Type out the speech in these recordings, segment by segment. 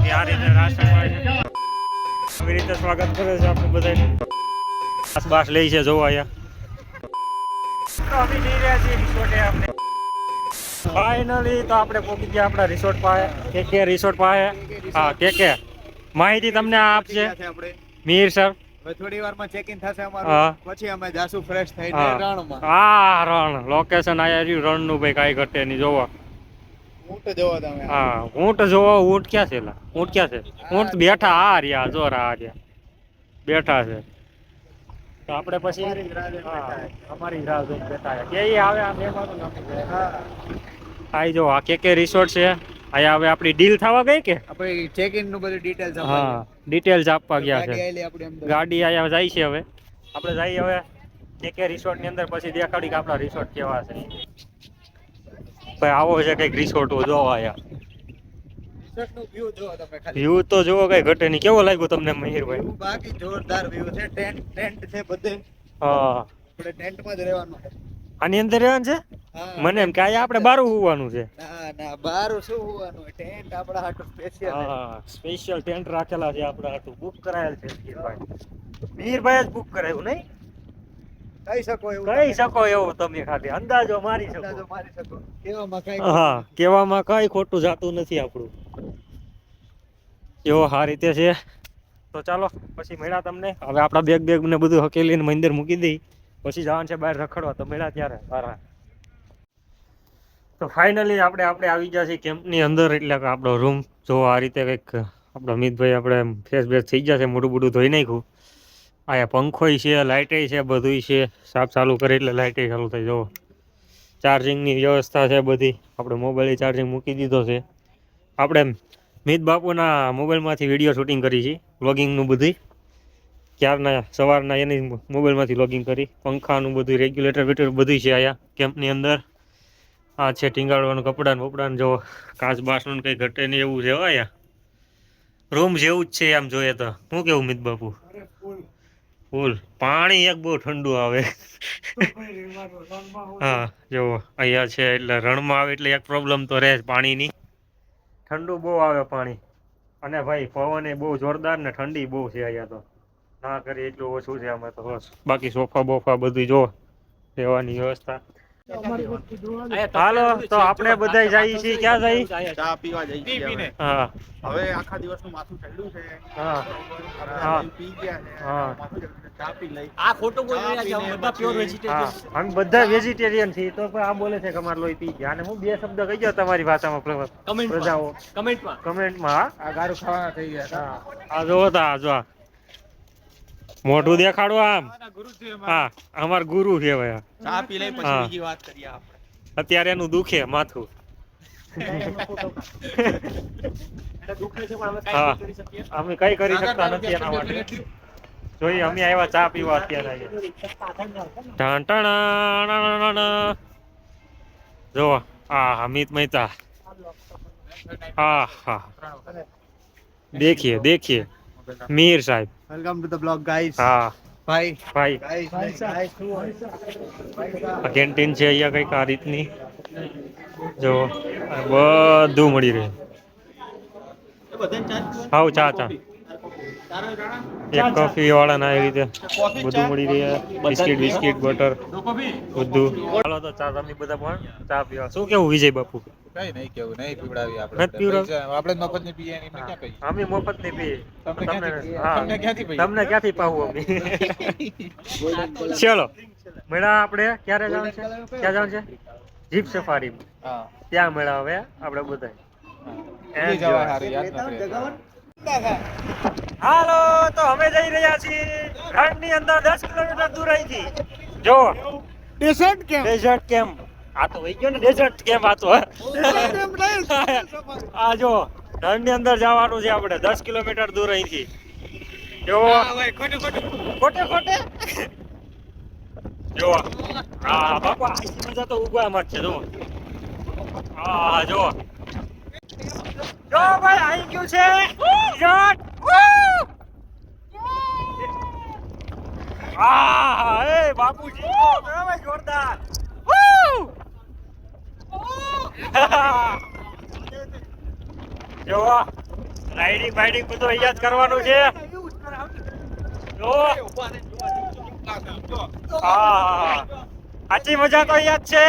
બાકી આ રીતે રાશન મળે છે આવી રીતે સ્વાગત કરે છે આપણે બધા બાસ લઈ છે જોવા અહીંયા તો અમે જઈ રહ્યા છીએ રિસોર્ટે આપણે ફાઇનલી તો આપણે પહોંચી ગયા આપણા રિસોર્ટ પાસે કે રિસોર્ટ પાસે હા કે માહિતી તમને આપશે મીર સર થોડી વારમાં ચેક ઇન થશે અમારું પછી અમે જાસુ ફ્રેશ થઈને રણમાં રણ લોકેશન આયા રહ્યું રણ નું ભાઈ કાઈ ઘટે નહીં જોવા ઊંટ જોવો તમે હા ઊંટ જોવો ઊંટ ક્યાં છે ઊંટ ક્યાં છે ઊંટ બેઠા આ રહ્યા જોરા આ રહ્યા બેઠા છે તો આપણે પછી અમારી રાહ જોઈને બેઠા કે આવે આ મહેમાનો આઈ જો આ કે રિસોર્ટ છે આયા હવે આપણી ડીલ થવા ગઈ કે આપણે ચેક ઇન નું બધું ડિટેલ્સ હા ડિટેલ્સ આપવા ગયા છે ગાડી આયા જાય છે હવે આપણે જઈએ હવે કે રિસોર્ટ ની અંદર પછી દેખાડી કે આપણા રિસોર્ટ કેવા છે ભાઈ આવો છે કઈક રિસોર્ટ જોવા આયા વ્યૂ તો જોવો કઈ ઘટે નહીં કેવો લાગ્યો તમને મહીરભાઈ બાકી જોરદાર વ્યૂ છે ટેન્ટ છે બધે હા આપણે ટેન્ટમાં જ રહેવાનું છે આની અંદર રહેવાનું છે મને એમ કે આયા આપણે બારું હોવાનું છે ના બારું શું હોવાનું ટેન્ટ આપણા હાટુ સ્પેશિયલ હા સ્પેશિયલ ટેન્ટ રાખેલા છે આપણા હાટુ બુક કરાયેલ છે મીરભાઈ જ બુક કરાયું નહીં કહી શકો એવું તમે ખાલી અંદાજો મારી શકો હા કેવામાં કઈ ખોટું જાતું નથી આપણું એવો આ રીતે છે તો ચાલો પછી મળ્યા તમને હવે આપણા બેગ ને બધું હકેલીને મંદિર મૂકી દઈ પછી જવાનું છે બહાર રખડવા તો મળ્યા ત્યારે સારા તો ફાઇનલી આપણે આવી ગયા છીએ કેમ્પની અંદર એટલે કે આપણો રૂમ જો આ રીતે કંઈક આપણો અમિતભાઈ આપણે ફેસ બેસ થઈ ગયા છે મોઢું બોઢું ધોઈ નાખ્યું અહીંયા પંખોય છે લાઇટે છે બધું છે સાફ ચાલુ કરે એટલે લાઇટે ચાલુ થઈ જવો ચાર્જિંગની વ્યવસ્થા છે બધી આપણે મોબાઈલ ચાર્જિંગ મૂકી દીધો છે આપણે મિત બાપુના મોબાઈલમાંથી વિડીયો શૂટિંગ કરી છે વ્લોગિંગનું બધું ક્યારના સવારના એની મોબાઈલમાંથી લોગિંગ કરી પંખાનું બધું રેગ્યુલેટર વેટર બધું છે અહીંયા કેમ્પની અંદર આ છે ટીંગાડવાનું કપડાને જો કાચ બાસનું કંઈ ઘટે નહીં એવું છે અહીંયા રૂમ જેવું જ છે આમ જોઈએ તો શું કેવું મિત બાપુ ફૂલ પાણી એક બહુ ઠંડુ આવે હા જો અહીંયા છે એટલે રણમાં આવે એટલે એક પ્રોબ્લેમ તો રહે જ પાણીની ઠંડુ બહુ આવે પાણી અને ભાઈ પવન એ બહુ જોરદાર ને ઠંડી બહુ છે અહીંયા તો ના કરી એટલું ઓછું છે આમાં તો બસ બાકી સોફા બોફા બધું જો રહેવાની વ્યવસ્થા હાલો તો આપણે બધા જઈએ છીએ ક્યાં જઈએ ચા પીવા જઈએ હા હવે આખા દિવસનું માથું ઠંડુ છે હા પી ગયા છે હા ચા પી લઈ આ ખોટો કોઈ બધા પ્યોર વેજીટેરિયન અમે બધા વેજીટેરિયન છીએ તો પણ આ બોલે છે કે અમારે લોહી પી ગયા અને હું બે શબ્દ કહી ગયો તમારી ભાષામાં પ્રજાઓ કમેન્ટમાં આ ગારું ખાવાના થઈ ગયા આ જો આ જો મોઢું દેખાડો આમ હા અમાર ગુરુ કહેવાય ચા પી લઈ પછી બીજી વાત કરીએ આપણે અત્યારે એનું દુખે માથું હા અમે કઈ કરી શકતા નથી એના માટે જોઈએ અમે આવ્યા ચા પીવા અત્યારે જો હા અમિત મહેતા હા હા देखिए मीर साहब welcome to the blog guys હા ભાઈ કેન્ટીન છે અહીંયા કઈક આ રીતની જો બધું મળી રહે હાવ ચા એક કોફી વાળા ના એ રીતે બધું મળી રહે બિસ્કિટ બટર બધું ચાલો તો ચા તમે બધા પણ ચા પીવા શું કેવું વિજય બાપુ કઈ નહીં કેવું નહીં પીવડાવી આપણે મફત ની પીએ એમને ક્યાં કહીએ અમે મફત ની પીએ તમને ક્યાંથી પીએ તમને ક્યાંથી પાવું અમે ચલો મેળા આપણે ક્યારે જવાનું છે ક્યાં જવાનું છે જીપ સફારી હા ત્યાં મેળા હવે આપણે બધા હાલો તો અમે જઈ રહ્યા છીએ રણની અંદર 10 કિલોમીટર દૂર અહીંથી જો ડેઝર્ટ કેમ્પ આ તો વહી ગયો ને ડેઝર્ટ કેમ્પ આ તો આ જો રણની અંદર જવાનું છે આપણે 10 કિલોમીટર દૂર અહીંથી જો ખોટે જો હા બાપા આઈસી મજા તો ઉગવા માં છે જો હા જો ભાઈ આવી ગયું છે એ બાપુજી ભાઈ જોરદાર જો રાઇડિંગ બાઇડિંગ બધું અહીંયા જ કરવાનું છે. જો હા, સાચી મજા તો અહીંયા જ છે.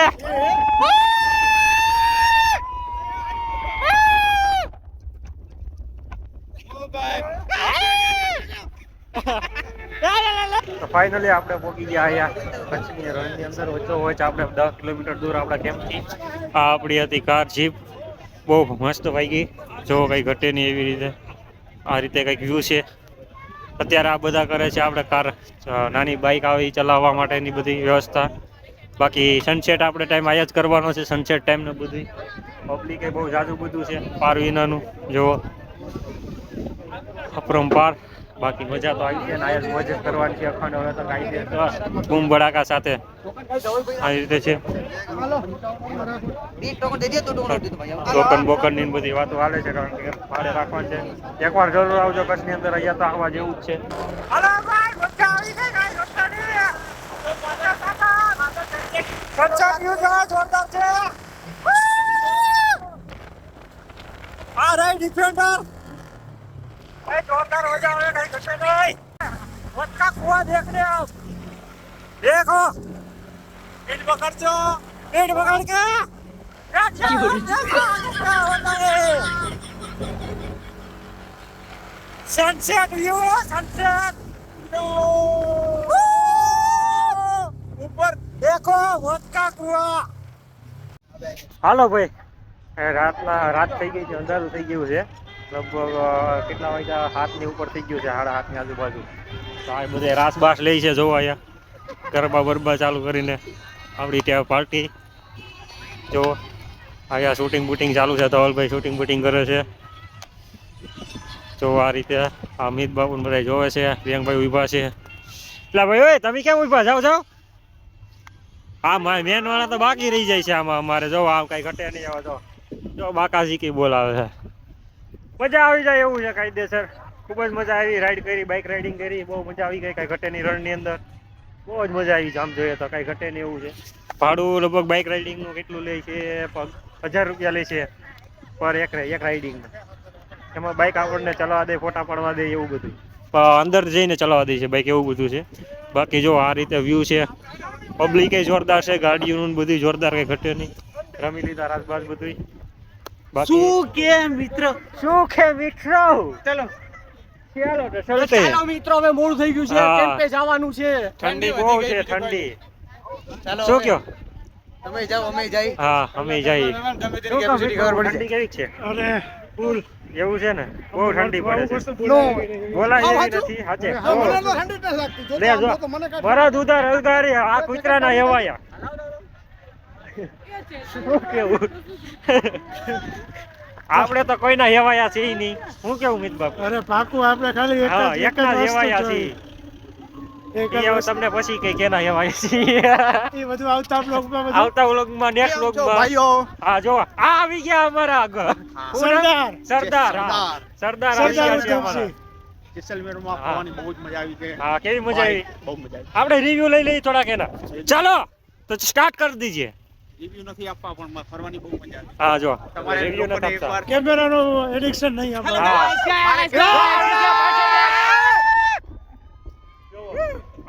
તો ફાઇનલી આપણે પહોંચી ગયા અહીંયા કચ્છની રણની અંદર. વચ્ચો વચ્ચ આપણે 10 કિલોમીટર દૂર આપણા કેમ્પથી આ આપણી હતી કાર જીપ. બહુ મસ્ત વાગી. જો કંઈ ઘટે નહીં એવી રીતે આ રીતે કંઈક વ્યૂ છે. અત્યારે આ બધા કરે છે આપણે કાર નાની બાઇક આવી ચલાવવા માટેની બધી વ્યવસ્થા. બાકી સનસેટ આપણે ટાઈમ અહીંયા જ કરવાનો છે. સનસેટ ટાઈમ ને બધું પબ્લિકે બહુ જાજુ બધું છે પાર વિનાનું. જુઓ અપરંપાર. બાકી મજા તો આવી છે ને અહીંયા જ મોજ કરવાની છે અખંડ. હવે તો કાંઈ દે બૂમ બડાકા સાથે આવી રીતે છે. ટોકન બોકન ની બધી વાતો હાલે છે કારણ કે ભાડે રાખવાનું છે. એકવાર જરૂર આવજો કચ્છની અંદર. અહીંયા તો આવવા જેવું જ છે. આ રાઈડ ડિફેન્ડર जोरदार हो जाओगे कहीं घटे नहीं. वक्का कुआं देखने आओ. देखो ईट पकड़ जो. ईट पकड़ के सनसेट व्यू. सनसेट ऊपर देखो वक्का कुआं. હાલો ભાઈ, રાત થઈ ગઈ છે. અંધારું થઈ ગયું છે. લગભગ કેટલા વાગ્યા 7 ની ઉપર થઈ ગયું છે. 7:30 ની આજુબાજુ. તો આ બધે રાસ બાસ લે છે. જોવા અહીંયા ગરબા બરબા ચાલુ કરીને આપણી ત્યાં પાર્ટી. જો અહીંયા શૂટિંગ બૂટિંગ ચાલુ છે. ધવલભાઈ શૂટિંગ બૂટિંગ કરે છે. જો આ રીતે અમિત બાબુ બધા જોવે છે. પ્રિયંકભાઈ ઊભા છે. એટલે ભાઈ ઓય તમે કેમ ઊભા? જાઓ જાઓ. હા મેન વાળા તો બાકી રહી જાય છે આમાં અમારે. જો આમ કઈ ઘટે નહીં. આવે તો જો બાકાજી કઈ બોલાવે છે. મજા આવી જાય એવું છે કાયદેસર. ખૂબ જ મજા આવી. રાઈડ કરી, બાઇક રાઇડિંગ કરી. બહુ મજા આવી ગઈ. કાંઈ ઘટે નહીં રણની અંદર. બહુ જ મજા આવી. આમ જોઈએ તો કાંઈ ઘટે નહીં એવું છે. ભાડું લગભગ બાઇક રાઇડિંગનું કેટલું લે છે? 1000 રૂપિયા લે છે પર એક રાઇડિંગનું. એમાં બાઇક આપણને ચલાવવા દે, ફોટા પાડવા દે એવું બધું. અંદર જઈને ચલાવવા દે છે બાઇક, એવું બધું છે. બાકી જો આ રીતે વ્યૂ છે. પબ્લિક એ જોરદાર છે. ગાડીઓનું બધું જોરદાર. કંઈ ઘટે નહીં. રમી લીધા રાજબાજ બધું. શું કે મિત્રો? ચલો મિત્રો, હવે મોડું થઈ ગયું છે. કેમ્પે જવાનું છે. ઠંડી બહુ છે. ઠંડી શું કયો? તમે જાઓ અમે જઈ. હા અમે જઈએ. ઠંડી કેવી છે? અરે ફૂલ એવું છે ને. બહુ ઠંડી પડે છે. બોલાય એવી નથી. સાચે લે જો બરાદ ઉધાર ઉધારી આ કૂતરાના એવાયા. શું કેવું? આપણે તો કોઈના હેવાયા છે નહીં. શું કેવું મિત બાપ? અરે પાકું આપણે ખાલી એકના હેવાયા છે. તમને પછી કઈ કેના હેવાયા છે એ બધું આવતા બ્લોગમાં નેક્સ્ટ બ્લોગમાં ભાઈઓ. હા જો આ આવી ગયા અમારા આગળ. સરદાર આવી ગયા છે અમારા. જેસલમેરમાં ખાવાની બહુ જ મજા આવી છે. હા કેવી મજા આવી? બહુ મજા આવી. આપણે રિવ્યુ લઈ લઈએ થોડાક એના. ચાલો તો સ્ટાર્ટ કરી દીજીએ. રિવ્યુ નથી આપવા પણ ફરવાની બહુ મજા આવી. હા જો તમારે રિવ્યુ નથી આપતા. કેમેરાનો એડિક્શન નહીં આપણે.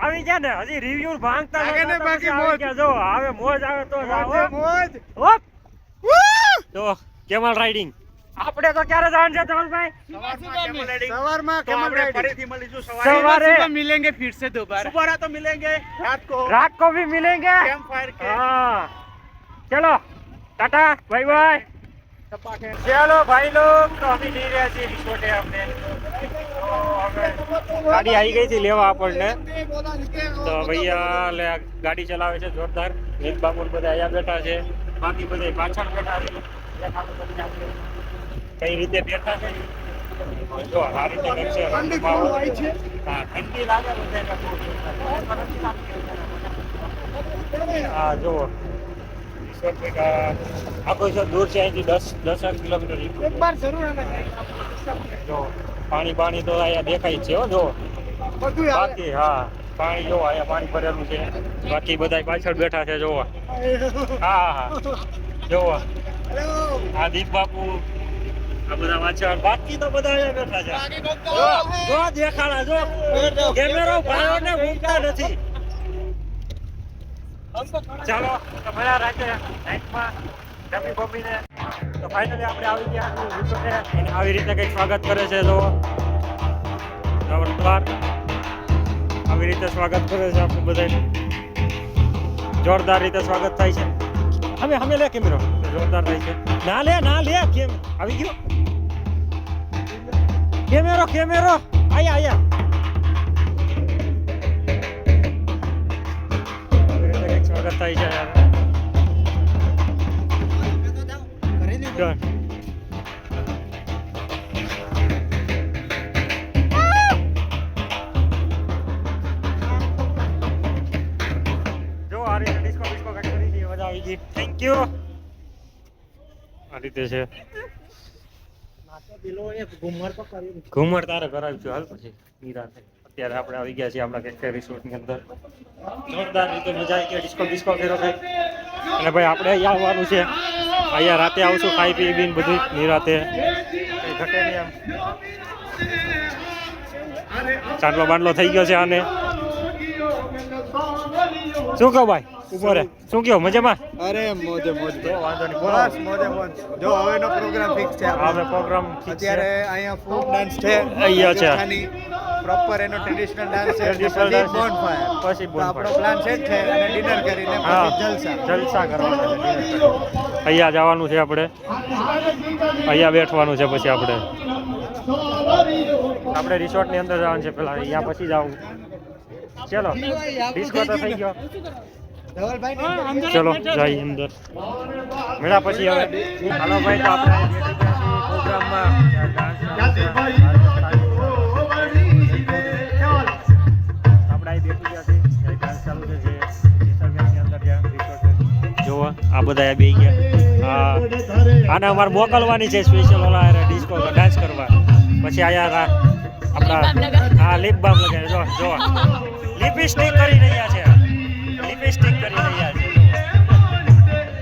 આવી ગયા ને હજી રિવ્યુ ભાંગતા ને બાકી આવી ગયા. જો હવે મોજ આવે તો મોજ. હોપ તો કેમલ રાઇડિંગ. આપણે તો ક્યારે જવાનું છે ધવલભાઈ? સવારમાં કેમલ રાઈડિંગ. ફરીથી મળીશું સવારે. મિલેંગે ફિર સે દોબારા. सुबह तो मिलेंगे, रात को भी मिलेंगे. कैंप फायर के हाँ चलो टाटा बाय बाय. चलो भाई लोग तो अभी नहीं रहे थे रिपोर्टे हमने. ગાડી આવી ગઈ હતી લેવા આપણને. તો ભૈયા ગાડી ચલાવે છે જોરદાર. એક બાપુ બધા અહીંયા બેઠા છે. બાકી બધા પાછળ બેઠા છે. કઈ રીતે બેઠા છે જો આ રીતે કરશે. હા ઠંડી લાગે હા જો આખો છે દૂર છે અહીંથી 10 કિલોમીટર. એક બાર જરૂર આના જો પાણી તો અહીંયા દેખાય છે હો. જો બધું બાકી હા પાણી જો અહીંયા પાણી ભરેલું છે. બાકી બધા પાછળ બેઠા છે જોવા. હા જોવા આ દીપ બાપુ આ બધા વાંચવા બાકી તો બધા અહીંયા બેઠા છે જો દેખાડા જો કેમેરો ભાઈઓને મૂકતા નથી ચાલો તો મળ્યા રાતે નાઇટમાં જમી બમીને તો ફાઇનલી આપણે આવી ગયા રિસોર્ટે એને આવી રીતે કંઈક સ્વાગત કરે છે તો જોરદાર આવી રીતે સ્વાગત કરે છે આપણે બધાને જોરદાર રીતે સ્વાગત થાય છે અમે લે કેમેરો જોરદાર થાય છે ના લે કેમ આવી ગયો કેમેરો આયા આવી રીતે કંઈક સ્વાગત થાય છે યાર Done. જો આ રીતે ડિસ્કો કટ કરી દી મજા આવી ગઈ થેન્ક યુ આ રીતે છે ઘુમર તારે કરાવીશું હાલ પછી નિરાતે અત્યારે આપણે આવી ગયા છીએ આપણા કેફે રિસોર્ટની અંદર જોરદાર રીતે મજા આવી ગઈ ડિસ્કો કર્યો કઈ અને ભાઈ આપણે અહીંયા આવવાનું છે અહીંયા રાતે આવશું ખાઈ પી બીન બધું નિરાતે કઈ ઘટે નહીં એમ ચાંદલો બાંડલો થઈ ગયો છે આને શું કહો ભાઈ ઉપર શું કહો મજામાં અરે મોજે મોજ વાંધો નહીં બસ મોજે મોજ જો હવેનો પ્રોગ્રામ ફિક્સ છે હવે પ્રોગ્રામ અત્યારે અહીંયા ફોક ડાન્સ છે અહીંયા છે. પ્રોપર એનો ટ્રેડિશનલ ડાન્સ છે Traditional પછી dance છે. bonfire. પછી તો bonfire. આપણો પ્લાન સેટ છે અને ડિનર કરીને હા પછી જલસા જલસા કરવાના છે અહીંયા જવાનું છે આપણે અહીંયા બેઠવાનું છે પછી આપણે રિસોર્ટની અંદર જવાનું છે પેલા અહીંયા પછી જવું ચલો ડિસ્કો તો થઈ ગયો ધવલભાઈ ચલો જઈ અંદર મેળા પછી હવે હાલો ભાઈ તો આપણે પ્રોગ્રામમાં આપણે અહીં બેઠી ગયા છે ડાન્સ ચાલુ છે જે રિસોર્ટની અંદર જ્યાં રિસોર્ટ જોવો આ બધા બે ગયા આને અમારે મોકલવાની છે સ્પેશિયલ ઓલા ડિસ્કો ડાન્સ કરવા પછી આયા આપણા હા લિપ બામ લગાવે જો લિપસ્ટિક કરી રહ્યા છે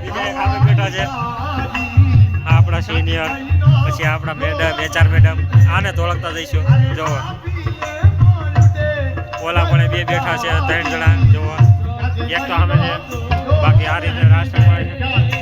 બીજા એક આગળ બેઠા છે આ આપણા સિનિયર પછી આપણા મેડમ HR મેડમ આને તો ઓળખતા જઈશું જોવો ઓલા પણ બે બેઠા છે 3 જણા જોવો એક તો સામે છે બાકી આ રીતે રાષ્ટ્રમાં છે